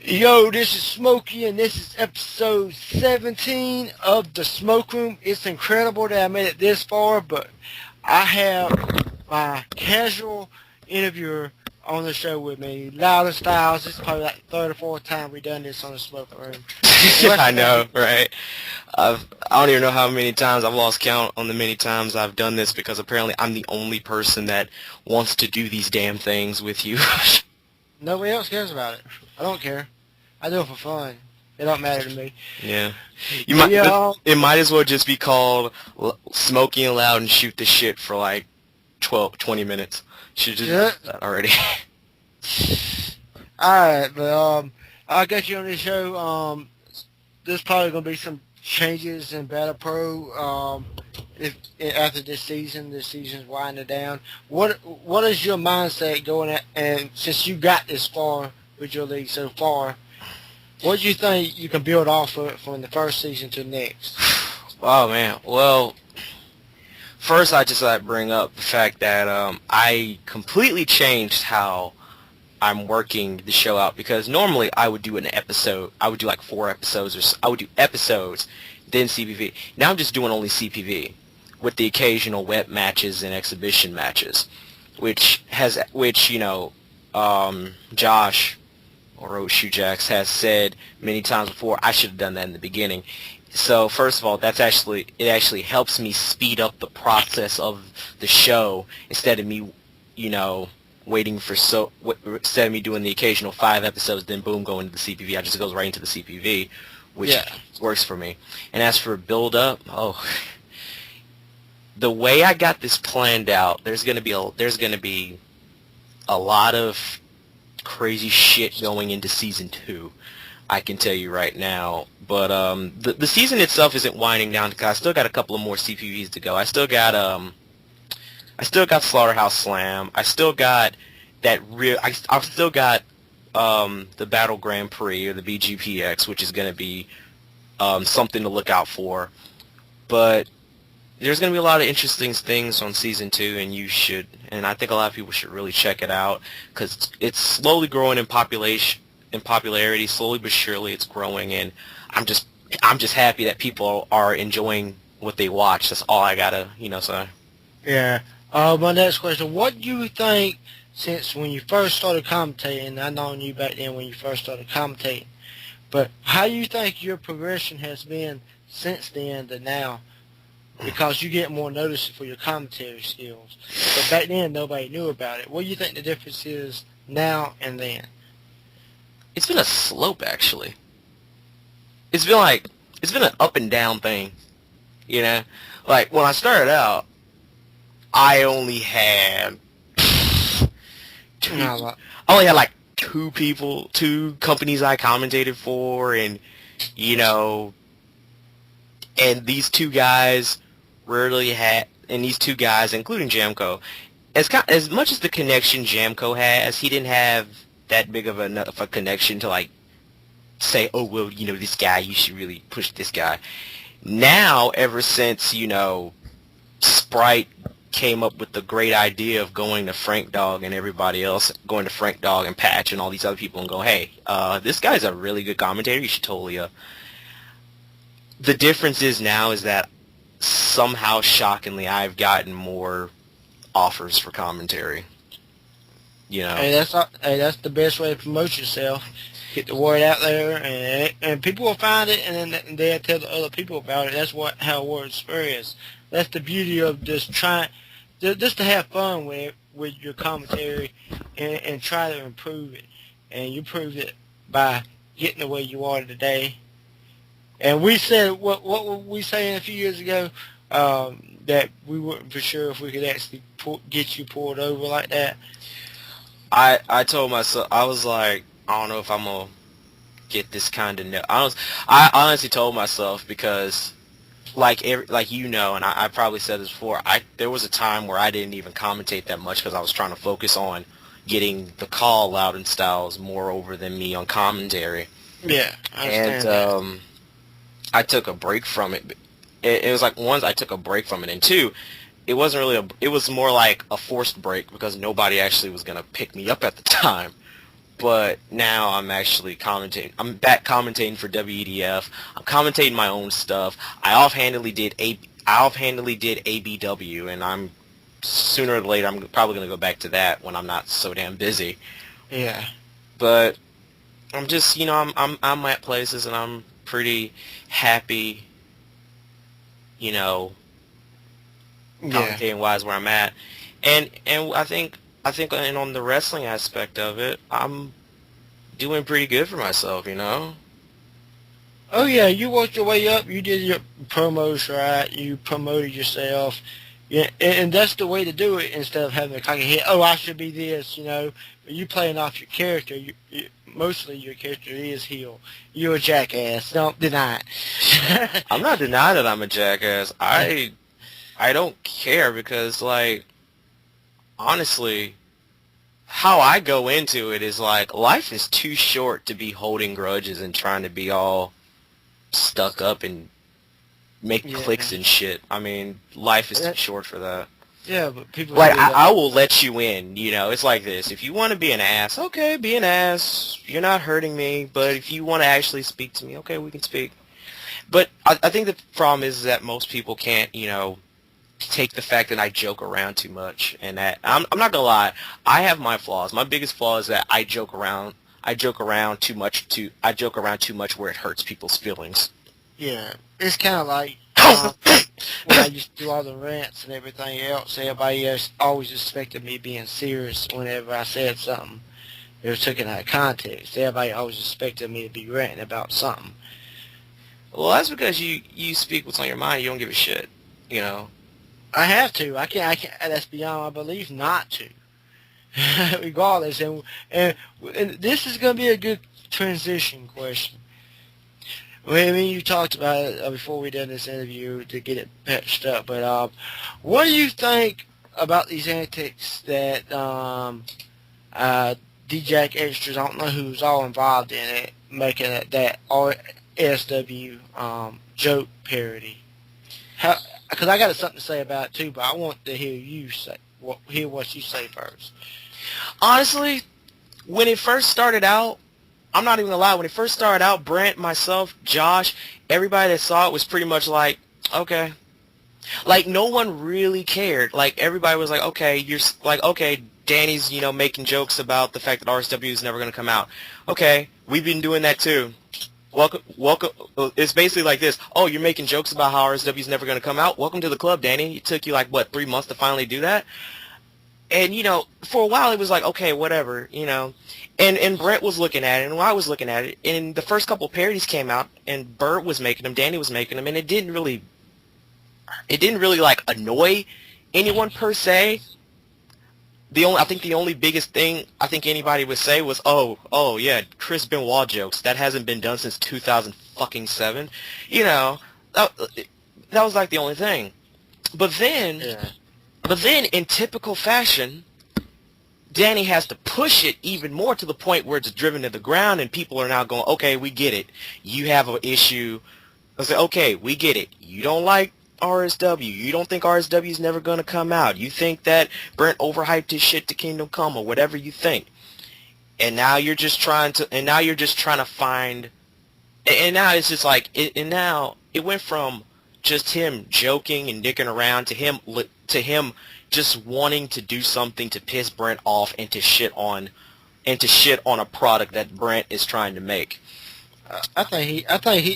Yo, this is Smokey, and this is episode 17 of the Smoke Room. It's incredible that I made it this far, but I have my casual interviewer on the show with me, Louden Styles. This is probably like the third or fourth time we've done this on the Smoke Room. I know, right? I don't even know how many times I've lost count on the many times I've done this because apparently I'm the only person that wants to do these damn things with you. Nobody else cares about it. I don't care. I do it for fun. It don't matter to me. Yeah. But yeah, It might as well just be called Smoky and Loud and Shoot the Shit for like 20 minutes. Should just yeah. do that already. Alright, but I got you on this show. There's probably gonna be some changes in Battle Pro. If after this season's winding down. What is your mindset going at? And since you got this far with your league so far, what do you think you can build off of from the first season to the next? Oh man. Well, first I just like bring up the fact that I completely changed how I'm working the show out because normally I would do an episode. I would do like 4 episodes, I would do episodes, then CPV. Now I'm just doing only CPV, with the occasional web matches and exhibition matches, which Josh or Shoejax has said many times before. I should have done that in the beginning. So first of all, it actually helps me speed up the process of the show instead of me, waiting for instead of me doing the occasional 5 episodes, then boom, go into the CPV. I just goes right into the CPV, which works for me. And as for build up, the way I got this planned out, there's gonna be a lot of crazy shit going into season 2. I can tell you right now. But the season itself isn't winding down because I still got a couple of more CPVs to go. I still got Slaughterhouse Slam. I still got I've still got the Battle Grand Prix or the BGPX, which is going to be something to look out for. But there's going to be a lot of interesting things on season 2, and I think a lot of people should really check it out because it's slowly growing in popularity. Slowly but surely, it's growing, and I'm just happy that people are enjoying what they watch. That's all I gotta say. Yeah. My next question: what do you think? Since when you first started commentating, I known you back then when you first started commentating, but how do you think your progression has been since then to now? Because you get more notice for your commentary skills. But back then, nobody knew about it. What do you think the difference is now and then? It's been a slope, actually. It's been an up and down thing, Like, when I started out, I only had like 2 people, 2 companies I commentated for, and, and these 2 guys including Jamco, as much as the connection Jamco has, he didn't have that big of a connection to like say, oh well, this guy, you should really push this guy. Now, ever since Sprite came up with the great idea of going to Frank Dog and everybody else going to Frank Dog and Patch and all these other people and go, hey, this guy's a really good commentator. You should totally. The difference is now is that somehow, shockingly, I've gotten more offers for commentary. Hey, that's the best way to promote yourself. Get the word out there, and people will find it, and then they'll tell the other people about it. That's how word spreads. That's the beauty of just to have fun with your commentary, and try to improve it. And you proved it by getting the way you are today. And we said, what were we saying a few years ago? That we weren't for sure if we could actually get you pulled over like that. I told myself, I was like, I don't know if I'm gonna get this kind of. I honestly told myself because, and I probably said this before. There was a time where I didn't even commentate that much because I was trying to focus on getting the call Louden Styles more over than me on commentary. Yeah, I understand that. I took a break from it. It was like, one, I took a break from it, and 2, it wasn't really it was more like a forced break because nobody actually was going to pick me up at the time. but now I'm actually commentating. I'm back commentating for WEDF. I'm commentating my own stuff. I offhandedly did ABW, and I'm sooner or later I'm probably gonna go back to that when I'm not so damn busy. Yeah. But I'm just, I'm at places and I'm pretty happy, you know, Yeah. commentating wise where I'm at, and I think and on the wrestling aspect of it, I'm doing pretty good for myself, you know. Oh yeah, you worked your way up. You did your promos right. You promoted yourself. Yeah, and that's the way to do it instead of having a cocky head. Oh, I should be this, you know. But you playing off your character. Mostly your character is heel. You're a jackass. Don't deny it. I'm not denying that I'm a jackass. I don't care because, like, honestly, how I go into it is like life is too short to be holding grudges and trying to be all stuck up and make Yeah. clicks and shit. I mean, life is too short for that. Yeah, but people Like, say I that. will let you in, you know. It's like this. If you want to be an ass, okay, be an ass. You're not hurting me. But if you want to actually speak to me, okay, we can speak. But I think the problem is that most people can't, take the fact that I joke around too much. And that, I'm not going to lie, I have my flaws. My biggest flaw is that I joke around. I joke around too much where it hurts people's feelings. Yeah, it's kind of like when I used to do all the rants and everything else. Everybody else always expected me being serious whenever I said something. It was taken out of context. Everybody always expected me to be ranting about something. Well, that's because you speak what's on your mind. You don't give a shit, you know. I have to. I can't. That's beyond my belief not to. Regardless, and this is going to be a good transition question. Well, I mean, you talked about it before we did this interview to get it patched up, but what do you think about these antics that D-Jack Extras, I don't know who's all involved in it, making that RSW joke parody? Because I got something to say about it too, but I want to hear what you say first. Honestly, when it first started out, I'm not even gonna lie, when it first started out, Brent, myself, Josh, everybody that saw it was pretty much like, okay. Like, no one really cared. Like, everybody was like, okay, okay, Danny's, making jokes about the fact that RSW is never gonna come out. Okay, we've been doing that too. Welcome. It's basically like this. Oh, you're making jokes about how RSW is never gonna come out? Welcome to the club, Danny. It took you, 3 months to finally do that? And, for a while it was like, okay, whatever, And Brent was looking at it, and I was looking at it, and the first couple of parodies came out, and Bert was making them, Danny was making them, and it didn't really, annoy anyone per se. I think the only biggest thing I think anybody would say was, oh yeah, Chris Benoit jokes. That hasn't been done since 2007. That was like the only thing. But then, Yeah. in typical fashion, Danny has to push it even more to the point where it's driven to the ground, and people are now going, okay, we get it. You have an issue. I say, okay, we get it. You don't like RSW. You don't think RSW is never going to come out. You think that Brent overhyped his shit to Kingdom Come or whatever you think. And now you're just trying to find, and now it's just like, and now it went from just him joking and dicking around to him just wanting to do something to piss Brent off and to shit on a product that Brent is trying to make. I think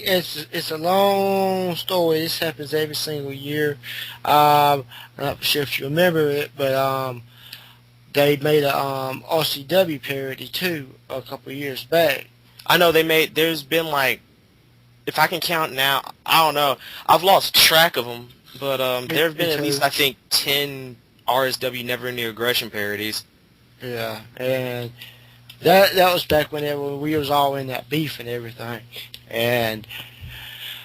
it's a long story. This happens every single year. I'm not sure if you remember it, but they made a RCW parody too a couple of years back. I know there's been if I can count now, I don't know. I've lost track of them, but there have been at least, I think, 10 RSW Never Ending Aggression parodies. Yeah, and that was back whenever we was all in that beef and everything. And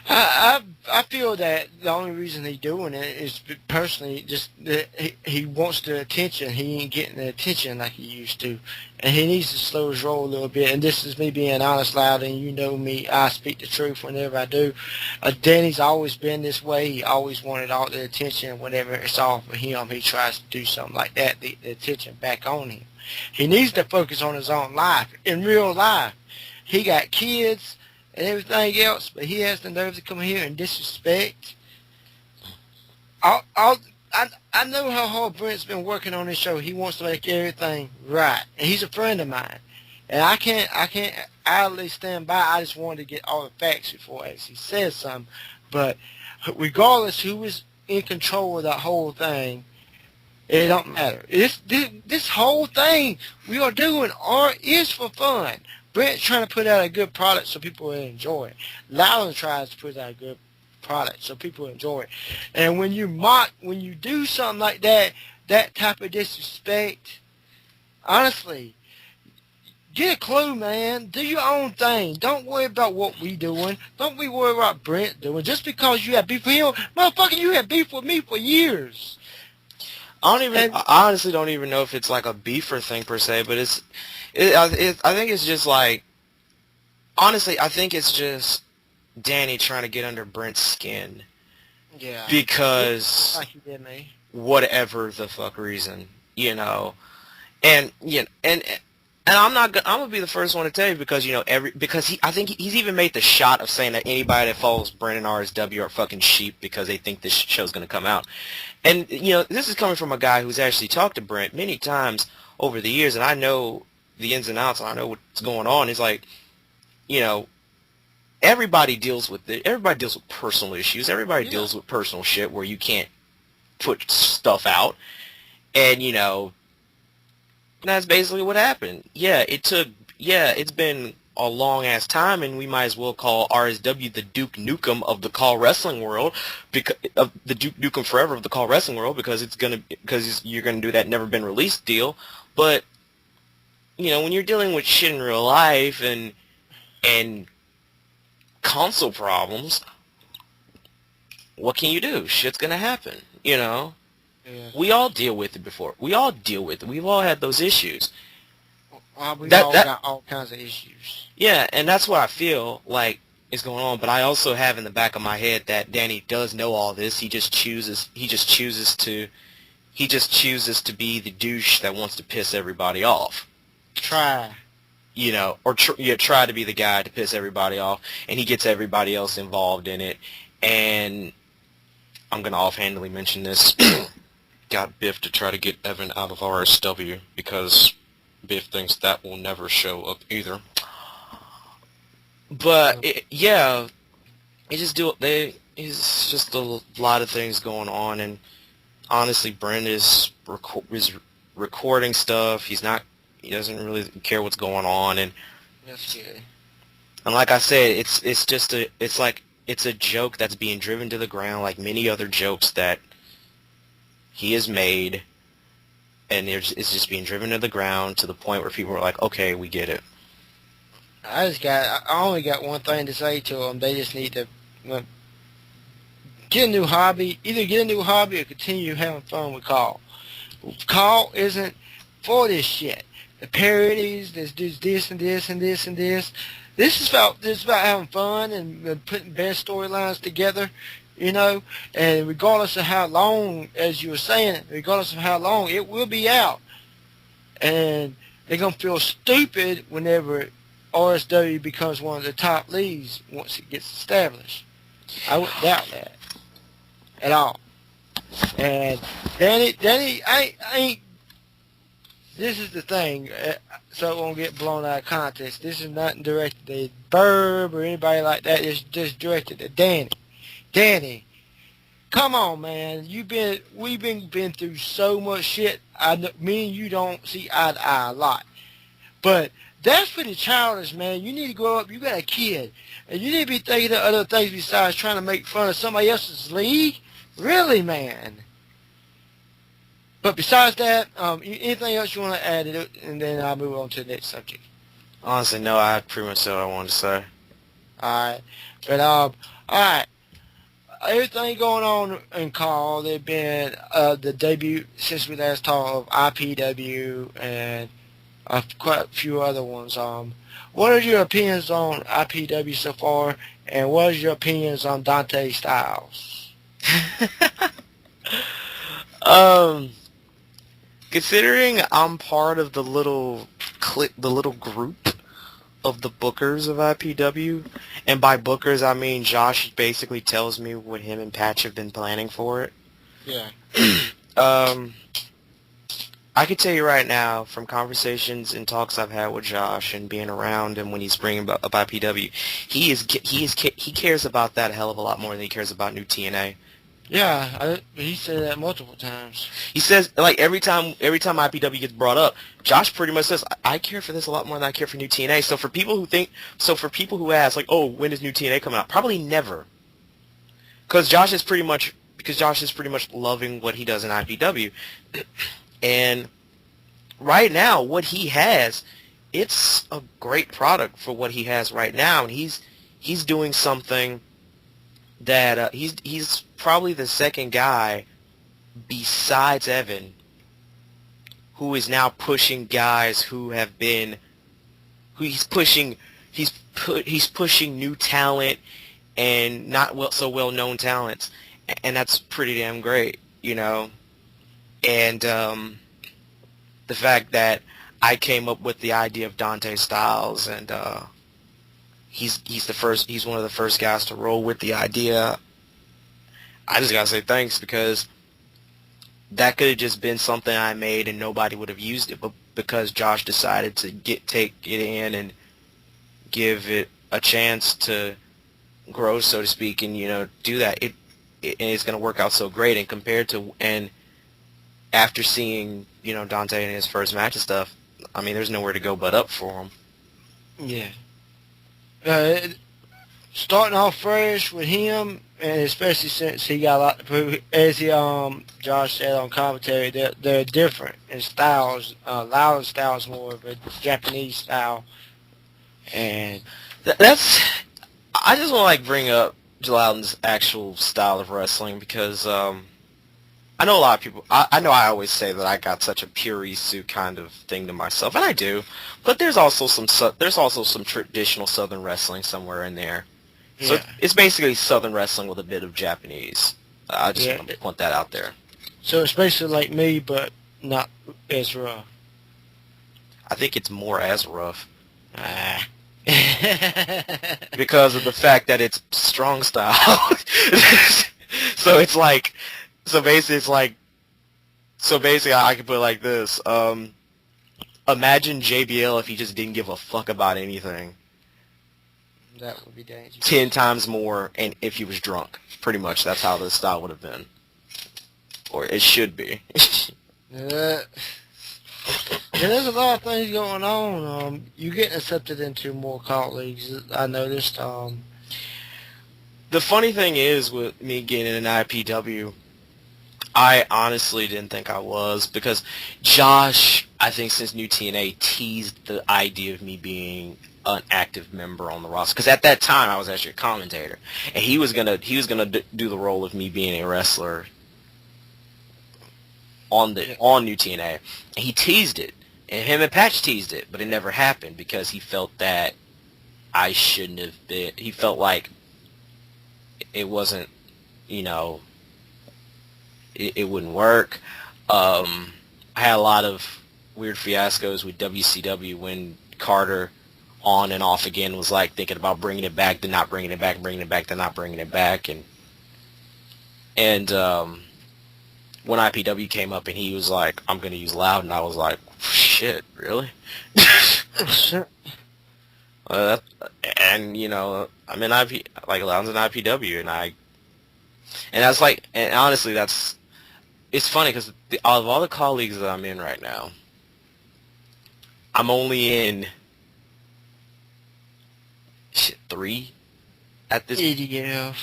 I feel that the only reason he's doing it is personally just that he wants the attention. He ain't getting the attention like he used to, and he needs to slow his roll a little bit. And this is me being honest, loud, and you know me. I speak the truth whenever I do. Danny's always been this way. He always wanted all the attention. Whenever it's all for him, he tries to do something like that. The attention back on him. He needs to focus on his own life. In real life, he got kids and everything else, but he has the nerve to come here and disrespect. I know how hard Brent's been working on this show. He wants to make everything right, and he's a friend of mine. And I can't idly stand by. I just wanted to get all the facts before I actually said something. But regardless who is in control of that whole thing, it don't matter. This whole thing we are doing is for fun. Brent's trying to put out a good product so people will enjoy it. Louden tries to put out a good product so people enjoy it. And when you do something like that, that type of disrespect, honestly, get a clue, man. Do your own thing. Don't worry about what we doing. Don't be worried about Brent doing. Just because you have beef with him, motherfucker, you have beef with me for years. I honestly don't even know if it's like a beefer thing per se, but I think it's just like, honestly, I think it's just Danny trying to get under Brent's skin. Yeah. Because like he did me. Whatever the fuck reason, you know, and I'm gonna be the first one to tell you because I think he's even made the shot of saying that anybody that follows Brent and RSW are fucking sheep because they think this show's gonna come out. And, this is coming from a guy who's actually talked to Brent many times over the years, and I know the ins and outs, and I know what's going on. It's like, everybody deals with it. Everybody deals with personal issues. Everybody deals with personal shit where you can't put stuff out. And, that's basically what happened. It's been a long-ass time, and we might as well call RSW the Duke Nukem of the Call Wrestling world, because of the Duke Nukem Forever of the Call Wrestling world, because you're gonna do that never been released deal. But when you're dealing with shit in real life and console problems, what can you do? Shit's gonna happen. Yeah. We all deal with it before. We all deal with it. We've all had those issues. We've all got all kinds of issues. Yeah, and that's what I feel like is going on. But I also have in the back of my head that Danny does know all this. He just chooses to be the douche that wants to piss everybody off. Try to be the guy to piss everybody off, and he gets everybody else involved in it. And I'm gonna offhandedly mention this. Got Biff to try to get Evan out of RSW because Biff thinks that will never show up either. But it's just a lot of things going on, and honestly, Brent is recording stuff. He doesn't really care what's going on, and that's good. And like I said, it's a joke that's being driven to the ground, like many other jokes that he has made, and it's just being driven to the ground to the point where people are like, okay, we get it. I only got one thing to say to them. They just need to get a new hobby. Either get a new hobby or continue having fun with Call. Call isn't for this shit. The parodies, there's this and this and this and this. This is about having fun and putting best storylines together, and regardless of how long, as you were saying, regardless of how long, it will be out. And they're going to feel stupid whenever RSW becomes one of the top leagues once it gets established. I wouldn't doubt that at all. And Danny, I ain't. This is the thing, so it won't get blown out of context. This is not directed to Burb or anybody like that. It's just directed to Danny. Danny, come on, man. We've been through so much shit. Me and you don't see eye to eye a lot, but that's pretty childish, man. You need to grow up. You got a kid, and you need to be thinking of other things besides trying to make fun of somebody else's league. Really, man. But besides that, anything else you want to add to it, and then I'll move on to the next subject. Honestly, no, I pretty much said what I wanted to say. Alright. But, alright. Everything going on in Call, they've been, the debut, since we last talked, of IPW and quite a few other ones. What are your opinions on IPW so far, and what is your opinions on Dante Styles? um, Considering I'm part of the little the little group of the bookers of IPW, and by bookers I mean Josh basically tells me what him and Patch have been planning for it. Yeah. I can tell you right now, from conversations and talks I've had with Josh and being around him when he's bringing up IPW, he cares about that a hell of a lot more than he cares about new TNA. Yeah, he said that multiple times. He says, like, every time IPW gets brought up, Josh pretty much says, I care for this a lot more than I care for new TNA. So for people who ask, like, oh, when is new TNA coming out? Probably never. Because Josh is pretty much loving what he does in IPW. And right now, what he has, it's a great product for what he has right now. And he's doing something that he's probably the second guy besides Evan who is now pushing guys he's pushing new talent and not so well known talents, and that's pretty damn great, you know. And the fact that I came up with the idea of Dante Styles, and he's one of the first guys to roll with the idea. I just gotta say thanks, because that could have just been something I made and nobody would have used it, but because Josh decided to take it in and give it a chance to grow, so to speak, and do that, it's gonna work out so great. And after seeing Dante in his first match and stuff, I mean, there's nowhere to go but up for him. Yeah. Starting off fresh with him, and especially since he got a lot to prove, as Josh said on commentary, they're different in styles. Louden style is more of a Japanese style, and I just want to bring up Louden's actual style of wrestling, because I know a lot of people. I know I always say that I got such a purisu kind of thing to myself, and I do. But there's also some traditional Southern wrestling somewhere in there. So it's basically Southern wrestling with a bit of Japanese. I just want that out there. So it's basically like me, but not as rough. I think it's more as rough. Because of the fact that it's strong style. So basically I can put it like this. Imagine JBL if he just didn't give a fuck about anything. That would be dangerous. 10 times more, and if he was drunk. Pretty much, that's how the style would have been. Or it should be. There's a lot of things going on. You're getting accepted into more colleagues, I noticed. The funny thing is, with me getting an IPW, I honestly didn't think I was, because Josh, I think since New TNA, teased the idea of me being an active member on the roster, because at that time I was actually a commentator, and he was gonna do the role of me being a wrestler on New TNA, and he teased it, and him and Patch teased it, but it never happened because he felt that I shouldn't have been. He felt like it wasn't, it wouldn't work. I had a lot of weird fiascos with WCW when Carter, on and off again, was thinking about bringing it back, then not bringing it back, bringing it back, then not bringing it back, and when IPW came up and he was like, I'm going to use Louden, I was like, shit, really? I'm in Louden's in IPW, and honestly, it's funny, because out of all the colleagues that I'm in right now, I'm only in 3 at this. EDF.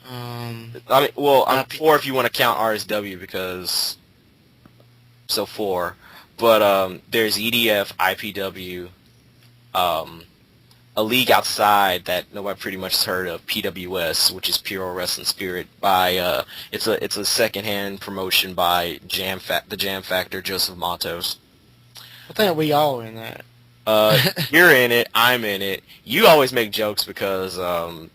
I'm 4 if you want to count RSW, because 4. But there's EDF, IPW, a league outside that nobody pretty much has heard of, PWS, which is Pure Wrestling Spirit. By it's a secondhand promotion by the Jam Factor, Joseph Matos. I think we all in that. You're in it. I'm in it. You always make jokes because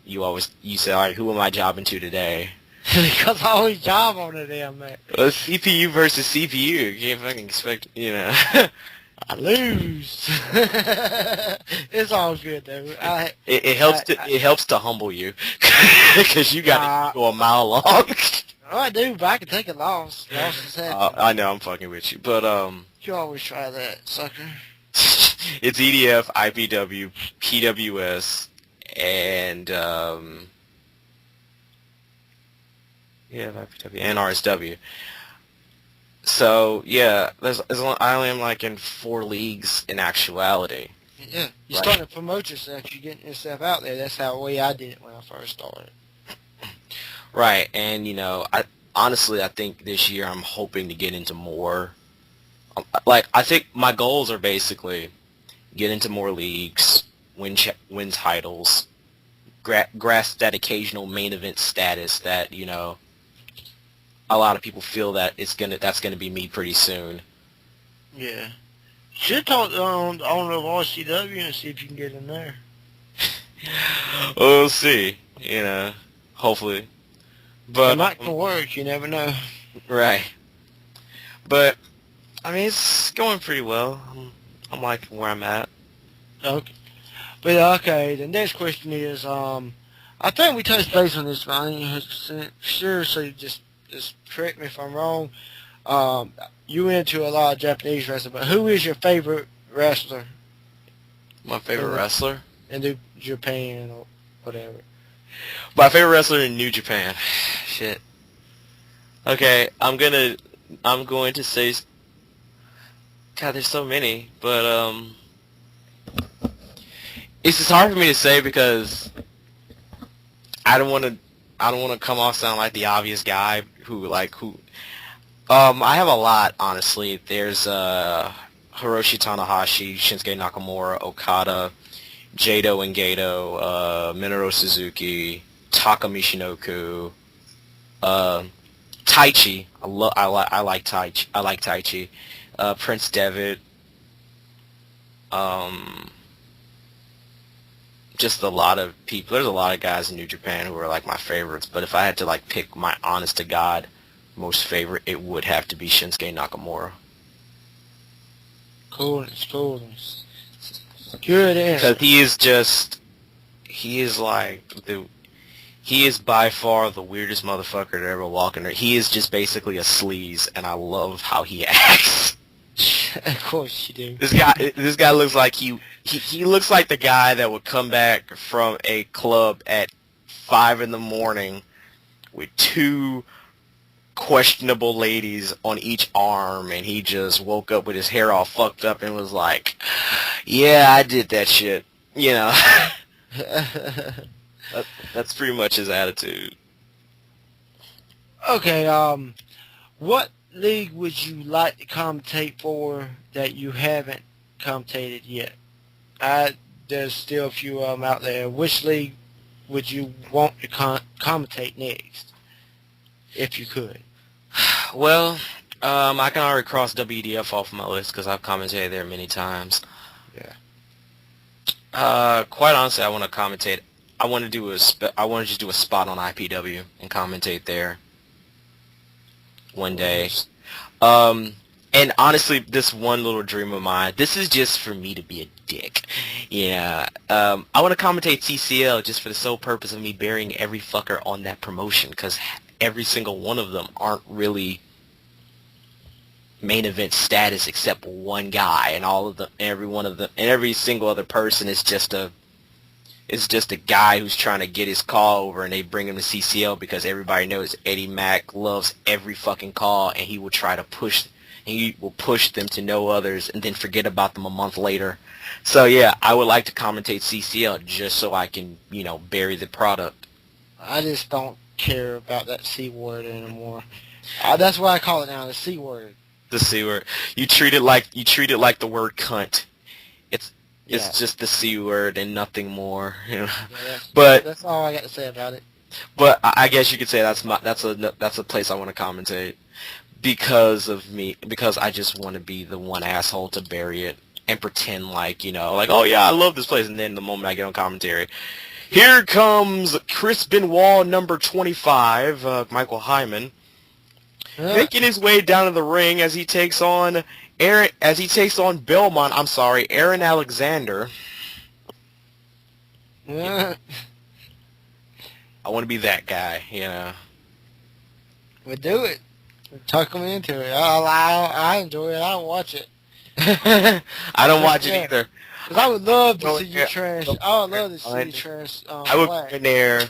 you say, all right, who am I jobbing to today? Because I always job on it, damn man. Well, it's CPU versus CPU. You can't fucking expect, I lose. It's all good though. It helps to humble you because you got to go a mile long. I do, but I can take a loss. Loss is happening. I know I'm fucking with you, but you always try that, sucker. It's EDF, IPW, PWS, and IPW and RSW. So yeah, I only am like in 4 leagues in actuality. Yeah, you're starting to promote yourself. You're getting yourself out there. That's how I did it when I first started. Right, and I think this year I'm hoping to get into more. I think my goals are basically get into more leagues, win titles, grasp that occasional main event status that a lot of people feel that that's gonna be me pretty soon. Yeah, should talk to the owner of RCW and see if you can get in there. We'll see. Hopefully, but it might work. You never know. Right, but I mean it's going pretty well. I'm liking where I'm at. Okay. But okay, the next question is, I think we touched base on this, but I ain't 100% sure, so you just correct me if I'm wrong. You into a lot of Japanese wrestling, but who is your favorite wrestler? My favorite wrestler? In Japan or whatever. My favorite wrestler in New Japan. Shit. Okay, I'm going to say, God, there's so many, but it's just hard for me to say because I don't want to come off sound like the obvious guy who I have a lot, honestly. There's Hiroshi Tanahashi, Shinsuke Nakamura, Okada, Jado and Gato, Minoru Suzuki, Taka Michinoku, Taichi. I like Taichi. Prince Devitt. Just a lot of people. There's a lot of guys in New Japan who are like my favorites, but if I had to pick my honest to God most favorite, it would have to be Shinsuke Nakamura. Cool. Good answer. Because he is by far the weirdest motherfucker to ever walk in there. He is just basically a sleaze, and I love how he acts. Of course you do. This guy looks like he looks like the guy that would come back from a club at 5 a.m. with 2 questionable ladies on each arm, and he just woke up with his hair all fucked up and was like, "Yeah, I did that shit." That's pretty much his attitude. Okay, what league would you like to commentate for that you haven't commentated yet? There's still a few of them out there. Which league would you want to commentate next, if you could? Well, I can already cross WDF off my list because I've commentated there many times. Yeah. Quite honestly, I want to commentate. I want to just do a spot on IPW and commentate there one day. And honestly, this one little dream of mine, this is just for me to be a dick. Yeah. I want to commentate CCL just for the sole purpose of me burying every fucker on that promotion, because every single one of them aren't really main event status except one guy, and every single other person is just a guy who's trying to get his call over, and they bring him to CCL because everybody knows Eddie Mack loves every fucking call, and he will push them to no others and then forget about them a month later. So yeah, I would like to commentate CCL just so I can, bury the product. I just don't care about that C word anymore. That's why I call it now, the C word. The C word. You treat it like the word cunt. Yeah. It's just the C word and nothing more. You know? Yeah, But that's all I got to say about it. but I guess you could say that's a place I want to commentate because of me, because I just want to be the one asshole to bury it and pretend like, like, oh yeah, I love this place, and then the moment I get on commentary, here comes Chris Benoit, number 25, Michael Hyman, making his way down to the ring as he takes on Belmont. I'm sorry, Aaron Alexander. Yeah. I want to be that guy, We do it. We talk them into it. I enjoy it. I watch it. I don't watch it either. Because I would love to see you trash. I would love to see you trash. I would go in there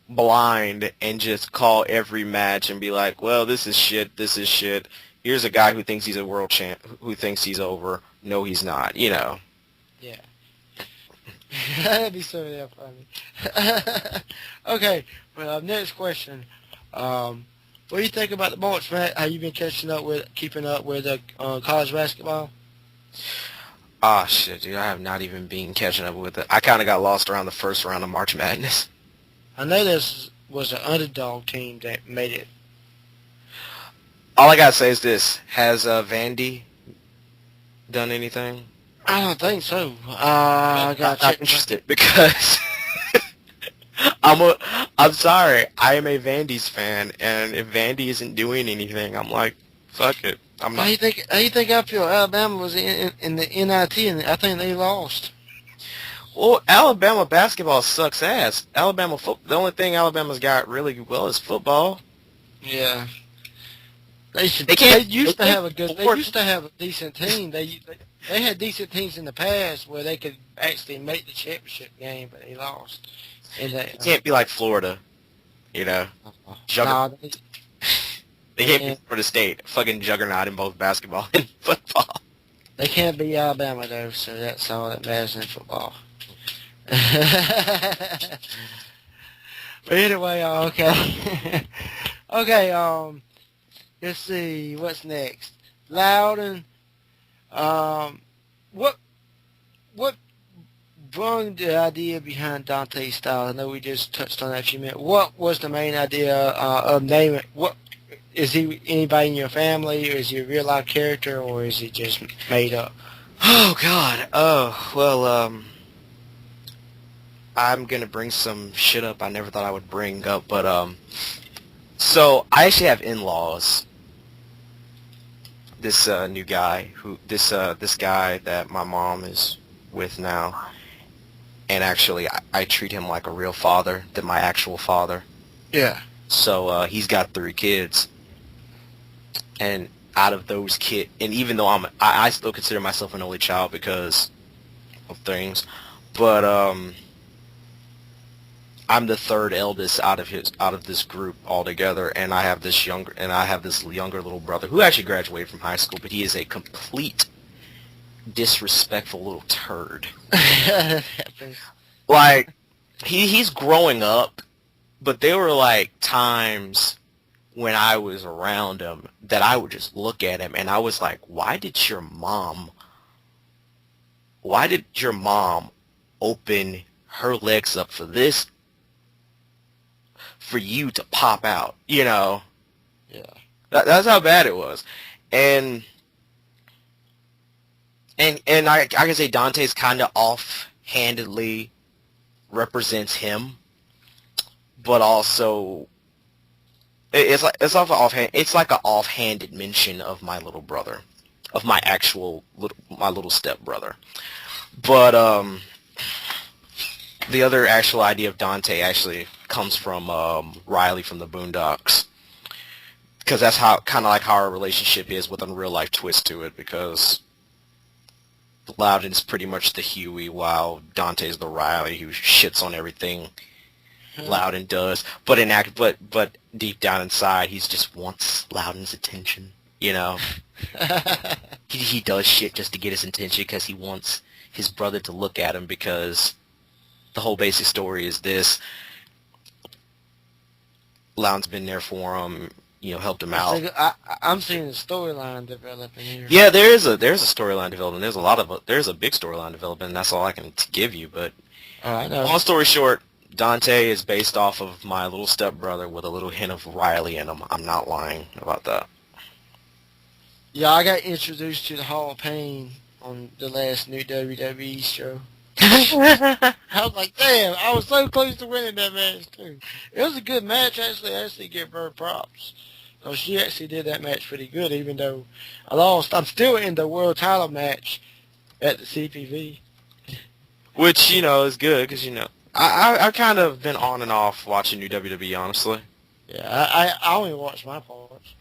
blind and just call every match and be like, well, this is shit. This is shit. Here's a guy who thinks he's a world champ, who thinks he's over. No, he's not. Yeah. That'd be so damn funny. Okay. Well, next question. What do you think about the March, Matt? How you been keeping up with college basketball? Ah, shit, dude. I have not even been catching up with it. I kind of got lost around the first round of March Madness. I know this was an underdog team that made it. All I gotta say is this: has Vandy done anything? I don't think so. I got not interested because I'm sorry. I am a Vandy's fan, and if Vandy isn't doing anything, I'm like, fuck it. I'm not. How you think I feel? Alabama was in the NIT, and I think they lost. Well, Alabama basketball sucks ass. The only thing Alabama's got really well is football. Yeah. They used to have a decent team. They had decent teams in the past where they could actually make the championship game, but they lost. And it can't be like Florida, Nah, they can't be Florida State, fucking juggernaut in both basketball and football. They can't be Alabama though, so that's all that matters in football. But anyway, okay. Okay, let's see, what's next? Louden, what brung the idea behind Dante's style? I know we just touched on that a few minutes. What was the main idea of naming? What is he? Anybody in your family, or is he a real life character, or is he just made up? Oh God. Oh well. I'm gonna bring some shit up I never thought I would bring up, but so I actually have in-laws. This new guy this guy that my mom is with now, and actually I treat him like a real father than my actual father. Yeah. So he's got 3 kids, and out of those kids, and even though I still consider myself an only child because of things, but I'm the 3rd eldest out of this group altogether, and I have this younger little brother who actually graduated from high school, but he is a complete disrespectful little turd. Like he's growing up, but there were like times when I was around him that I would just look at him and I was like, why did your mom open her legs up for this? For you to pop out, Yeah. That's how bad it was, and I can say Dante's kind of offhandedly represents him, but also it's like an offhanded mention of my little brother, of my little step brother, but the other actual idea of Dante actually comes from Riley from the Boondocks, because that's kind of like how our relationship is, with a real life twist to it, because Loudon's pretty much the Huey while Dante's the Riley who shits on everything Loudon does, but deep down inside he just wants Loudon's attention, he does shit just to get his attention because he wants his brother to look at him, because the whole basic story is this: Loudon's been there for him helped him out. I'm seeing a storyline developing here. Yeah, there's a storyline development. There's a big storyline development, and that's all I can give you. But I know. long story short, Dante is based off of my little stepbrother with a little hint of Riley in him. I'm not lying about that. Yeah, I got introduced to the Hall of Pain on the last new WWE show. I was like, damn, I was so close to winning that match, too. It was a good match, actually. I actually give her props. So she actually did that match pretty good, even though I lost. I'm still in the world title match at the CPV. Which, is good, because, I've kind of been on and off watching new WWE, honestly. Yeah, I only watch my parts.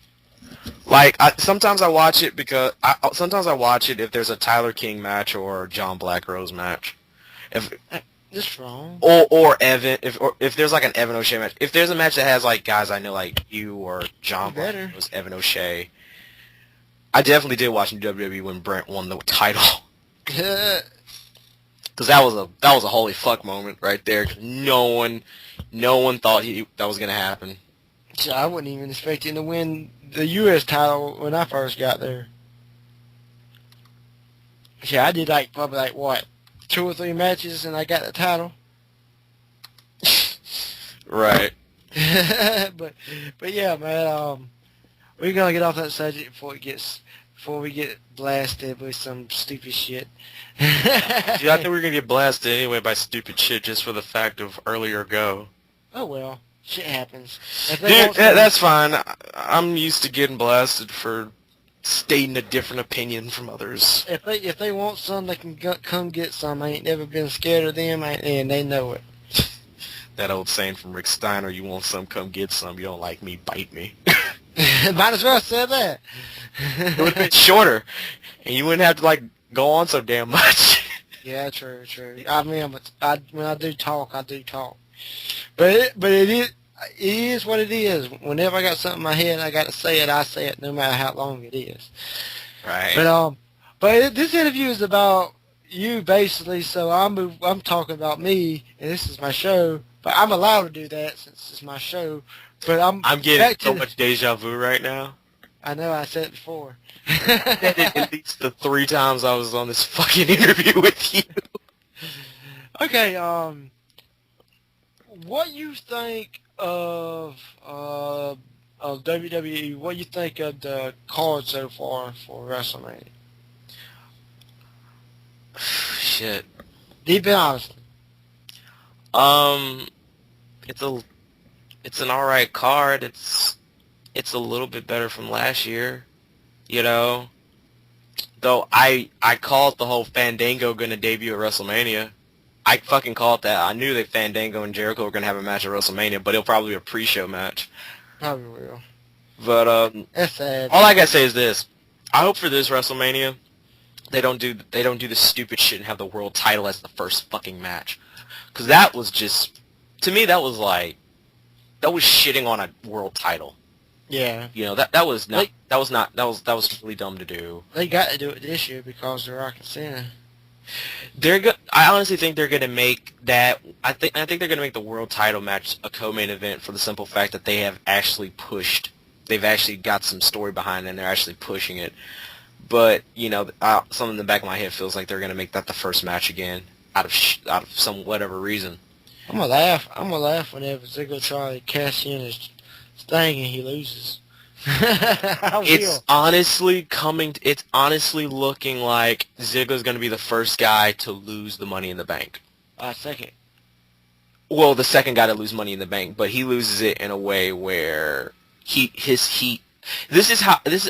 Like, sometimes I watch it because sometimes I watch it if there's a Tyler King match or John Black Rose match. That's wrong. Or Evan, if there's like an Evan O'Shea match. If there's a match that has like guys I know like you or John Black Rose, Evan O'Shea. I definitely did watch in WWE when Brent won the title. Because that was a holy fuck moment right there. No one thought that was gonna happen. So I wasn't even expecting to win the U.S. title when I first got there. Yeah, I did probably what, 2 or 3 matches and I got the title. Right. but yeah, man. We're gonna get off that subject before we get blasted with some stupid shit. Yeah, I think we're gonna get blasted anyway by stupid shit just for the fact of earlier go. Oh well. Shit happens. Dude, that's fine. I'm used to getting blasted for stating a different opinion from others. If they want some, they can come get some. I ain't never been scared of them, and they know it. That old saying from Rick Steiner, you want some, come get some. You don't like me, bite me. Might as well have said that. It would have been shorter, and you wouldn't have to, go on so damn much. Yeah, true. I mean, when I do talk, I do talk. But it is what it is. Whenever I got something in my head, I got to say it. I say it, no matter how long it is. Right. But this interview is about you basically. So I'm talking about me, and this is my show. But I'm allowed to do that since it's my show. But I'm getting so much deja vu right now. I know. I said it before. At least the 3 times I was on this fucking interview with you. Okay. What you think of WWE? What you think of the card so far for WrestleMania? Shit. Deep and honestly. It's an alright card. It's a little bit better from last year, Though I called the whole Fandango gonna debut at WrestleMania. I fucking called that. I knew that Fandango and Jericho were gonna have a match at WrestleMania, but it'll probably be a pre-show match. Probably will. But that's sad. All I gotta say is this: I hope for this WrestleMania, they don't do the stupid shit and have the world title as the first fucking match, because that was just, to me, that was shitting on a world title. Yeah. That was really dumb to do. They got to do it this year because they're Rock and Cena. I honestly think they're gonna make that. I think they're gonna make the world title match a co-main event for the simple fact that they have actually pushed. They've actually got some story behind it and they're actually pushing it. But something in the back of my head feels like they're gonna make that the first match again out of some whatever reason. I'm gonna laugh whenever Ziggler tries to cash in his thing and he loses. It's honestly looking like Ziggler's going to be the first guy to lose the Money in the Bank. Second. Well, the second guy to lose Money in the Bank, but he loses it in a way where I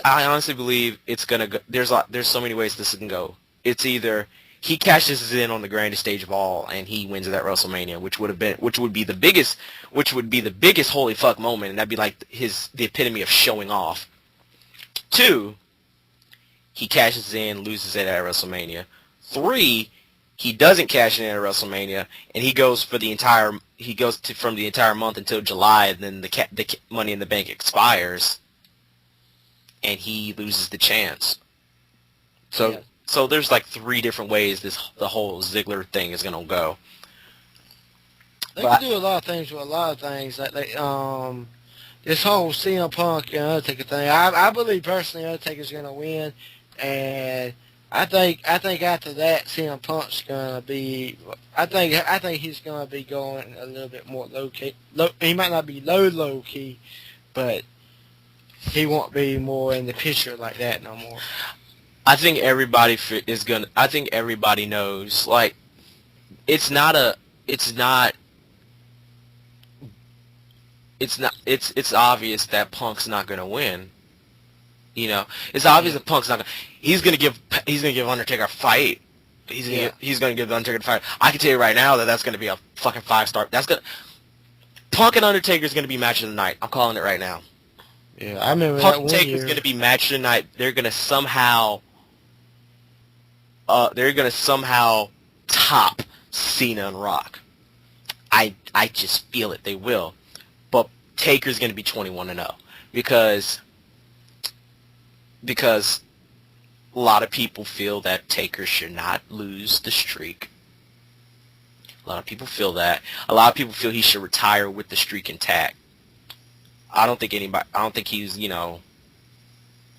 honestly believe it's going to go, there's so many ways this can go. It's either he cashes in on the grandest stage of all and he wins it at WrestleMania, which would be the biggest holy fuck moment, and that'd be like the epitome of showing off. 2, he cashes in, loses it at WrestleMania. 3, he doesn't cash in at WrestleMania, and he goes from the entire month until July, and then the Money in the Bank expires, and he loses the chance. So. Yeah. So there's 3 different ways the whole Ziggler thing is gonna go. They can do a lot of things with a lot of things. this whole CM Punk and Undertaker thing, I believe personally Undertaker's gonna win, and I think after that CM Punk's gonna be. I think he's gonna be going a little bit more low key. He might not be low key, but he won't be more in the picture like that no more. I think everybody is gonna. I think everybody knows. Like, it's not a. It's not. It's not. It's obvious that Punk's not gonna win. You know, it's obvious that Punk's not gonna. He's gonna give. He's gonna give Undertaker a fight. He's gonna give Undertaker a fight. I can tell you right now that that's gonna be a fucking 5-star. That's gonna. Punk and Undertaker is gonna be match of the night. I'm calling it right now. Yeah, I remember Punk that and one Taker's year. gonna be match of the night. They're gonna somehow. They're gonna somehow top Cena and Rock. I just feel it. They will. But Taker's gonna be 21-0 because a lot of people feel that Taker should not lose the streak. A lot of people feel that. A lot of people feel he should retire with the streak intact. I don't think he's,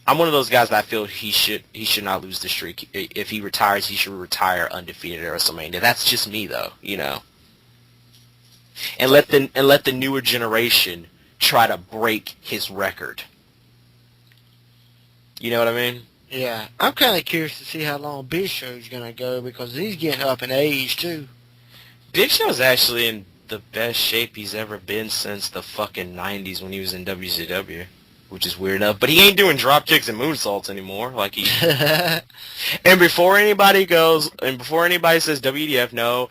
I'm one of those guys that I feel he should not lose the streak. If he retires, he should retire undefeated at WrestleMania. That's just me though, And let the newer generation try to break his record. You know what I mean? Yeah, I'm kind of curious to see how long Big Show's gonna go because he's getting up in age too. Big Show's actually in the best shape he's ever been since the fucking 90s when he was in WCW, which is weird enough. But he ain't doing drop kicks and moonsaults anymore. Like he. And before anybody says WDF, no,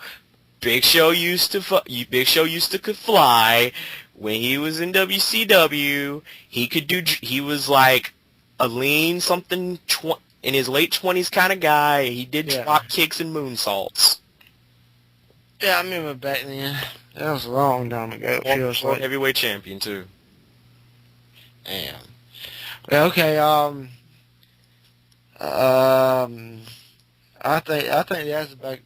Big Show used to could fly when he was in WCW. He could do. He was like a lean something in his late 20s kind of guy. He did drop kicks and moonsaults. Yeah, I remember back then. That was a long time ago. Feels like heavyweight champion too. Damn. Well, okay. I think that's about.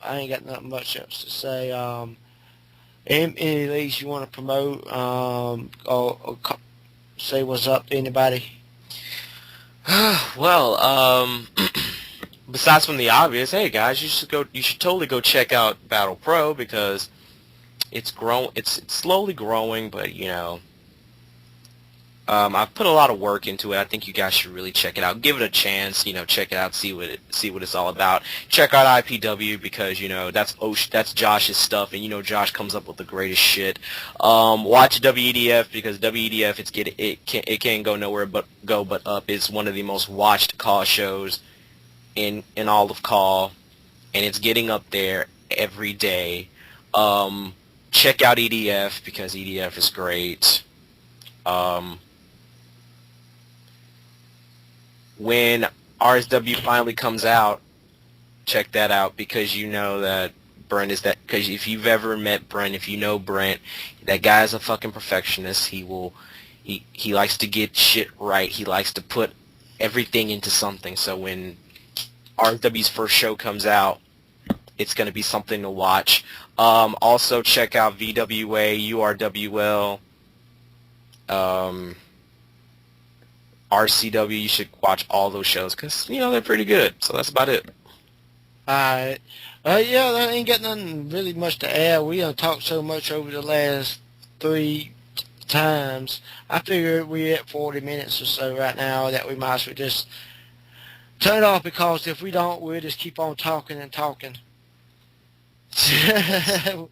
I ain't got nothing much else to say. Any leagues you want to promote? Or say what's up to anybody? Well, besides from the obvious, hey guys, you should totally go check out Battle Pro because it's slowly growing, but I've put a lot of work into it. I think you guys should really check it out. Give it a chance, check it out, see what it's all about. Check out IPW because that's Josh's stuff, and Josh comes up with the greatest shit. Watch WEDF because WEDF it can't go nowhere but up. It's one of the most watched call shows in all of call, and it's getting up there every day. Check out EDF because EDF is great. When RSW finally comes out, check that out because you know that Brent is that. Because if you've ever met Brent, if you know Brent, that guy is a fucking perfectionist. He likes to get shit right. He likes to put everything into something. So when RSW's first show comes out, it's going to be something to watch. Also check out VWA, URWL, RCW. You should watch all those shows because they're pretty good. So that's about it. Alright. Yeah, I ain't got nothing really much to add. We done talked so much over the last 3 times. I figure we're at 40 minutes or so right now that we might as well just turn it off because if we don't, we'll just keep on talking and talking. So,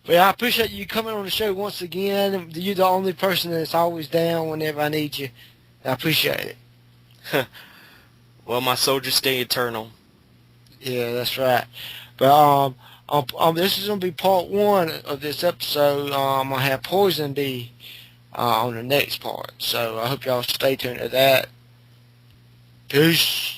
but I appreciate you coming on the show once again. You're the only person that's always down whenever I need you. I appreciate it. Well, my soldiers stay eternal. Yeah, that's right. But this is gonna be part 1 of this episode. I'm gonna have Poison B on the next part. So I hope y'all stay tuned to that. Peace.